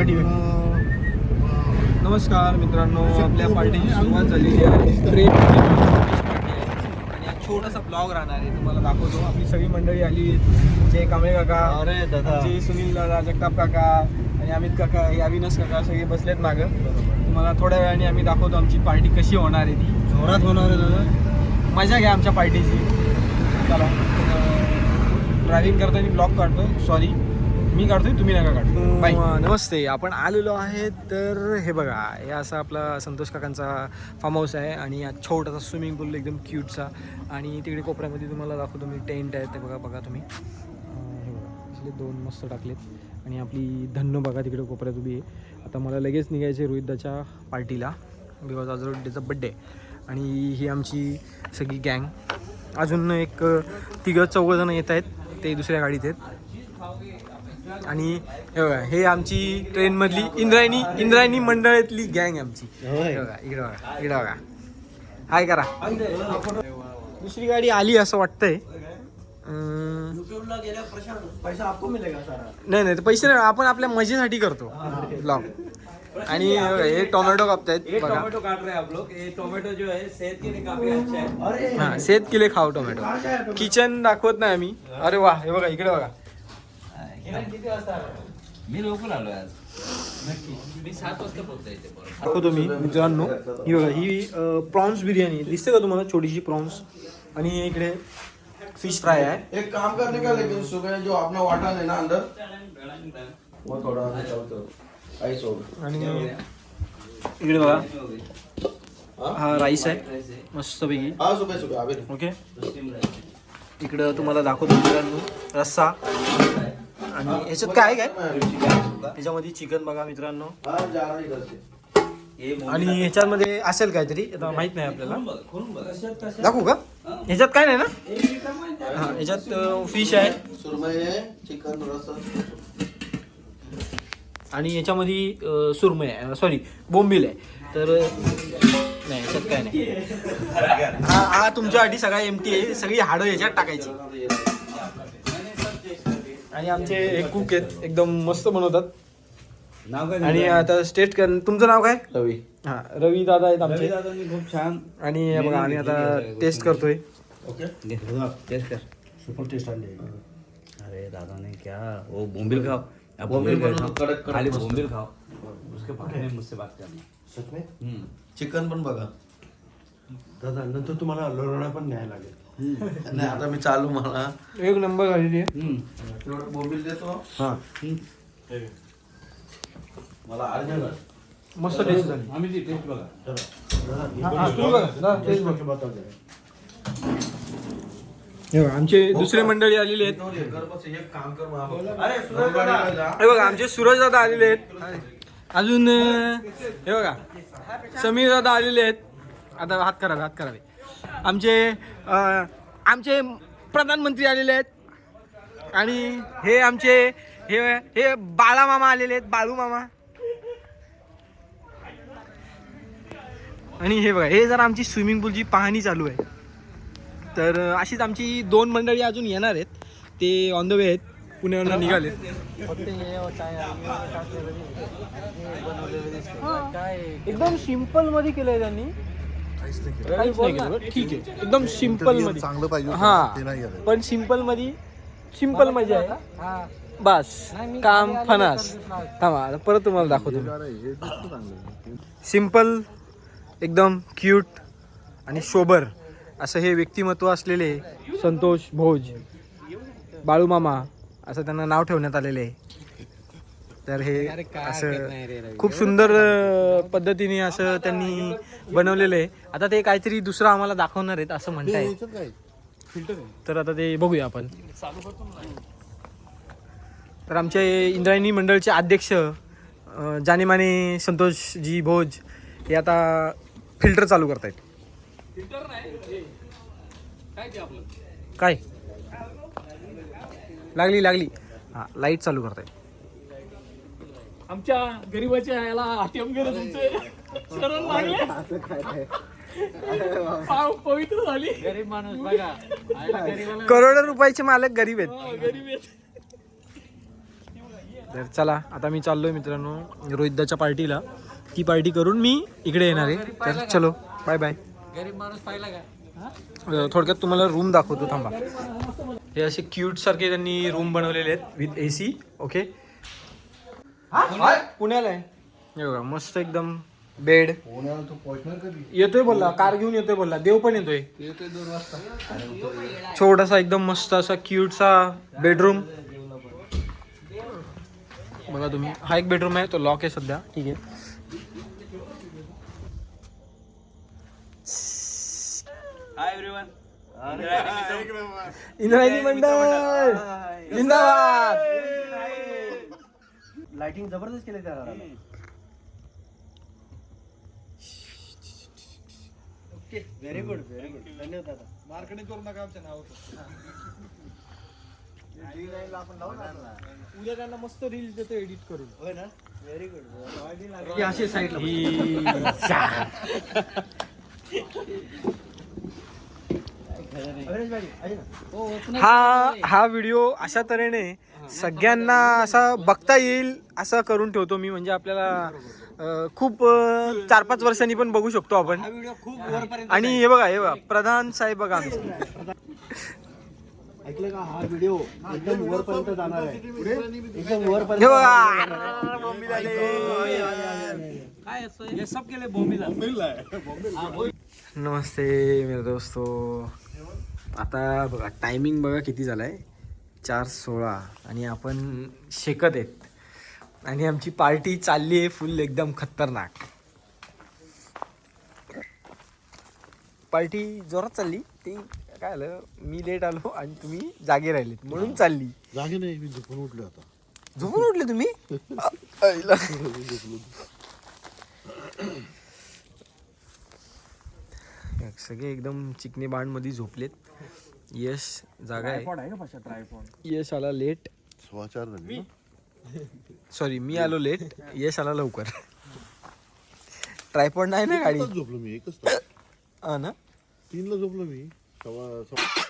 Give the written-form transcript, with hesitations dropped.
Party. नमस्कार मित्रांनो, आपल्या पार्टीची सुरुवात झालेली आहे. आणि हा छोटासा ब्लॉग राहणार आहे, तुम्हाला दाखवतो. आपली सगळी मंडळी आली, जे कांबळे काका, आमचे सुनील दादा, जगताप काका आणि अमित काका, हे अविनाश काका सगळे बसलेत मागं. तुम्हाला थोड्या वेळाने आम्ही दाखवतो आमची पार्टी कशी होणार आहे. ती जोरात होणार आहे दादा, मजा घ्या आमच्या पार्टीची. चला, ड्रायव्हिंग करताना ब्लॉग काढतो, सॉरी मी काढतोय, तुम्ही नका काढतो. बाय. नमस्ते, आपण आलेलो आहे. तर हे बघा, हे असा आपला संतोष काकांचा फार्म हाऊस आहे आणि हा छोटासा स्विमिंग पूल एकदम क्यूटचा. आणि तिकडे कोपऱ्यामध्ये तुम्हाला दाखवतो मी टेंट आहे, ते बघा तुम्ही. हे बघा, असले 2 मस्त टाकलेत. आणि आपली धन्नो बघा तिकडे कोपऱ्यात उभी आहे. आता मला लगेच निघायचे रोहितदाच्या पार्टीला, बिकॉज आज रोहितचा बड्डे. आणि ही आमची सगळी गँग, अजून एक 3-4 जण येत आहेत, ते दुसऱ्या गाडीत आहेत. आणि हे बघा, हे आमची ट्रेनमधली इंद्रायणी मंडळातली गँग आमची. इकडे बघा, हाय करा. दुसरी गाडी आली असं वाटतंय. नाही पैसे नाही, आपण आपल्या मजेसाठी करतो ब्लॉग. आणि हे टोमॅटो कापतायत बघा. टोमॅटो जो है सेहत के लिए काफी अच्छा है. हा, सेहत के लिए खाओ टोमॅटो. किचन दाखवत नाही आम्ही. अरे वा, हे बघा इकडे बघा. मी लवकर आलोय आज. मी 7 वाजता पोहोचतो इथे. दाखवतो मी मित्रांनो. ही बघा, ही प्रॉन्स बिर्याणी दिसते का तुम्हाला, छोटीशी प्रॉन्स. आणि इकडे फिश फ्राय आहे. एक काम करने का, लेकिन सुबह जो अपना वाटा है ना अंदर वो थोड़ा आइस होगा. आणि इकडे बघा, हा राईस आहे मस्तपैकी. हाँ सुबह सुबह अभी ओके. इकडं तुम्हाला दाखवतो मित्रांनो रस्सा. आणि ह्याच्यात काय ह्याच्यामध्ये चिकन बघा मित्रांनो. हाँ जा रहा है इधर से. आणि ह्याच्यामध्ये असेल काहीतरी, आता माहित नाही आपल्याला. दाखवू का ह्याच्यात? काय नाही ना. हा, ह्याच्यात फिश आहे, सुरमई है, चिकन रसा. आणि ह्याच्यामध्ये सुरमई आहे, सॉरी बोंबील आहे. तर नाही, ह्याच्यात काय नाही. हा तुमच्यासाठी सगळा एमटी आहे, सगळी हाडं ह्याच्यात टाकायची. आणि आमचे एक कुक आहेत, एकदम मस्त बनवतात. नाव काय? आणि आता टेस्ट कर. तुमचं नाव काय? रवी. हा, रवी दादा आहेत आमचे. खूप छान. आणि बघा, आम्ही आता टेस्ट करतोय. ओके टेस्ट कर. सुपर टेस्ट आले. अरे दादा ने क्या वो बोम्बिल खाओ. बोम्बिल खाओ, कड़क खाली बोम्बिल खाओ. उसके बाद में मुझसे बात करनी. सच में चिकन पण बघा दादा, नंतर तुम्हाला लोणावळा पण न्यायला लागेल. नाही आता मी चालू, मला एक नंबर झालेली आहे. तेवढं बोंबील देतो. हा, मला अर्जंट मस्त टेस्ट झाली. आम्ही ती टेस्ट बघा. तुम्ही बघा, दादा, टेस्ट बघा. हे बघा, आमचे दुसरे मंडळी आलेले आहेत. एक काम कर, अरे सूरज दादा. हे बघा, आमचे सूरज दादा आलेले आहेत. अजून हे बघा, समीर दादा आलेले आहेत. आता हात करावे. आमचे प्रधानमंत्री आलेले आहेत. आणि हे आमचे हे बाळा मामा आलेले आहेत, बाळू मामा. आणि हे बघा, हे जरा आमची स्विमिंग पूलची पाहणी चालू आहे. तर अशीच आमची 2 मंडळी अजून येणार आहेत, ते ऑन द वे आहेत, पुण्यावरून निघाले. एकदम सिंपल मध्ये केलंय त्यांनी. काहीच नाही केलं. ठीक आहे, एकदम सिंपल मध्ये चांगलं पाहिजे. हा, पण सिंपल मध्ये सिंपल मजा आहे. बस काम फनास. थांबा, परत तुम्हाला दाखवतो. सिंपल, एकदम क्यूट आणि शोभर असं हे व्यक्तिमत्व असलेले संतोष भोज, बाळू मामा असं त्यांना नाव ठेवण्यात आलेले आहे. तर हे असं खूप सुंदर पद्धतीने असं त्यांनी बनवलेलं आहे. आता ते काहीतरी दुसरं आम्हाला दाखवणार आहेत असं म्हणताय. तर आता ते बघूया आपण. तर आमचे इंद्रायणी मंडळचे अध्यक्ष जानेमाने संतोषजी भोज हे आता फिल्टर चालू करतायत. काय लागली हा, लाईट चालू करतायत. आमच्या गरीबाच्या याला ATM गेलं तुमचे सरळ लागले. पाव पवित्र झाली. गरीब माणूस बघा. करोडो रुपयाचे मालक गरीब आहेत. गरीब आहेत. तर चला आता मी चाललोय मित्रांनो रोहितदाच्या पार्टीला. ती पार्टी करून मी इकडे येणार आहे. तर चलो बाय बाय. गरीब माणूस पाहिला का? थोडक्यात तुम्हाला रूम दाखवतो थांबा. हे असे क्यूट सारखे त्यांनी रूम बनवलेले आहेत विथ AC. ओके पुण्याला आहे. हे बघा मस्त एकदम बेड. येतोय बोलला, कार घेऊन येतोय बोलला. देव पण येतोय 2 वाजता. छोटासा एकदम मस्त असा क्यूटसा बेडरूम बघा तुम्ही. हा एक बेडरूम आहे, तो लॉक आहे सध्या. ठीक आहे. Hi everyone. इंद्रायणी मंडळ जिंदाबाद. लाइटिंग जबरदस्त केली त्या घराला. ओके व्हेरी गुड धन्यवाद दादा. मार्केटिंग करू नका आमच्या नावावर. उद्या त्यांना मस्त रील्स देतो एडिट करून. होय ना व्हेरी गुड. असे साईडला हा व्हिडिओ अशा तऱ्हेने सगळ्यांना असा बघता येईल असं करून ठेवतो मी. म्हणजे आपल्याला खूप 4-5 वर्षांनी पण बघू शकतो आपण. आणि हे बघा प्रधान साहेब बघा ऐकलं का हा व्हिडिओ एकदम वरपर्यंत जाणार आहे. एकदम वरपर्यंत. हे बघा काय असं हे सब केले बॉम्बीला. नमस्ते मेरे दोस्तो. आता बघा टायमिंग बघा किती झालाय 4:16 आणि आपण शेकत आहेत. आणि आमची पार्टी चालली आहे फुल एकदम खतरनाक. पार्टी जोरात चालली. ती काय झालं मी लेट आलो आणि तुम्ही जागे राहिलेत म्हणून चालली. जागे नाही मी झोपून उठलो आता. झोपून उठले तुम्ही? सगळे एकदम चिकनी बाण मध्ये झोपलेत. यश जागा आहे. यश आला लेट. 4:15 झाले. सॉरी मी आलो लेट. यश आला लवकर. ट्रायपॉड नाही ना गाडी. झोपलो मी एकच तास. हा ना 3ला झोपलो मी. 6:15